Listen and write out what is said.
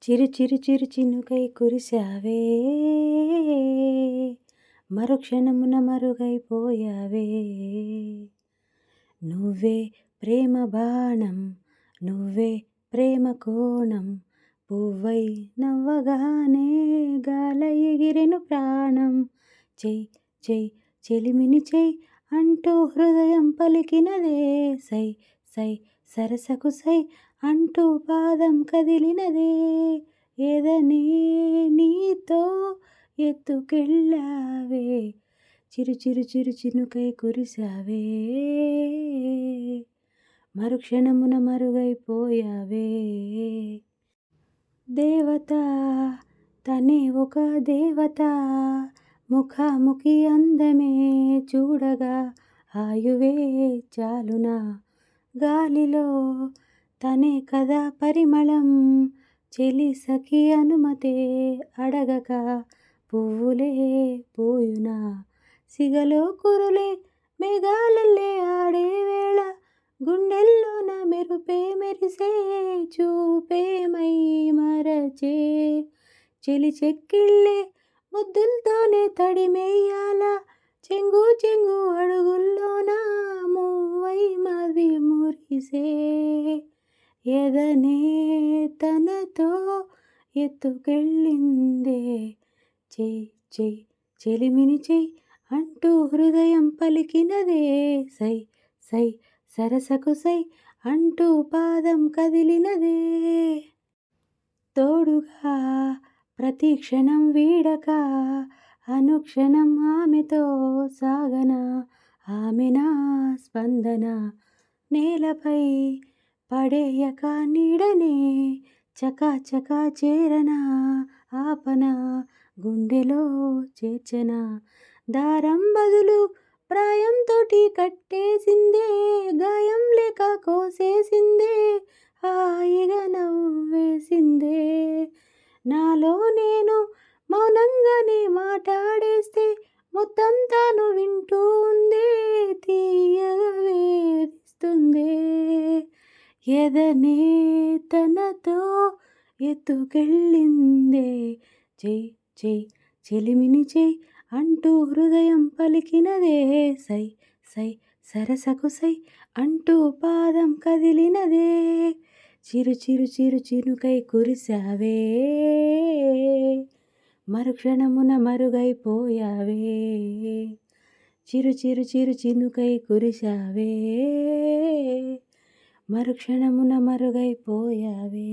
చిరు చిరు చిరు చినుకై కురిశావే, మరుక్షణమున మరుగైపోయావే. నువ్వే ప్రేమ బాణం, నువ్వే ప్రేమ కోణం, పువ్వై నవ్వగానే గాలై ఎగిరెను ప్రాణం. చెయ్ చెయ్ చెలిమిని చెయ్ అంటూ హృదయం పలికినదే, సై సై సరసకు సై అంటూ పాదం కదిలినదే. ఎదనే నీతో ఎత్తుకెళ్ళావే, చిరు చిరు చిరు చినుకై కురిశావే, మరుక్షణమున మరుగైపోయావే. దేవత తనే ఒక దేవత, ముఖాముఖి అందమే చూడగా ఆయువే చాలునా. గాలిలో తనే కదా పరిమళం, చెలి సఖి అనుమతే అడగక పువ్వులే పూయునా. సిగలో కురులే మేఘాలల్లే ఆడే వేళ, గుండెల్లోన మెరుపే మెరిసే చూపే మై మరచే. చెలి చెక్కిళ్ళే ముద్దులతోనే తడిమెయ్యాల, చెంగు చెంగు అడుగుల్లోన మూవై మది మురిసే. ఎదనే తనతో ఎత్తుకెళ్ళిందే, చెయ్ చెయ్ చెలిమిని చెయ్ అంటూ హృదయం పలికినదే, సై సై సరసకు సై అంటూ పాదం కదిలినదే. తోడుగా ప్రతి క్షణం వీడక అనుక్షణం ఆమెతో సాగనా. ఆమె నా స్పందన, నేలపై పడేయక నీడనే చకా చకా చేరనా. ఆపన గుండెలో చేర్చనా, దారం బదులు ప్రాయంతోటి కట్టేసిందే, గాయం లేక కోసేసిందే, హాయిగా నవ్వేసిందే. నాలో నేను మౌనంగానే మాట్లాడేస్తే మొత్తం తాను వింటూ ఉందే, తీయగా వేధిస్తుందే. ఎదనే తనతో ఎత్తుకెళ్ళిందే, చెయ్ చెయ్ చెలిమిని చెయ్ అంటూ హృదయం పలికినదే, సై సై సరసకు సై అంటూ పాదం కదిలినదే. చిరు చిరు చిరు చినుకై కురిశావే, మరుక్షణమున మరుగైపోయావే. చిరు చిరు చిరు చినుకై కురిశావే, మరుక్షణమున మరుగైపోయావే.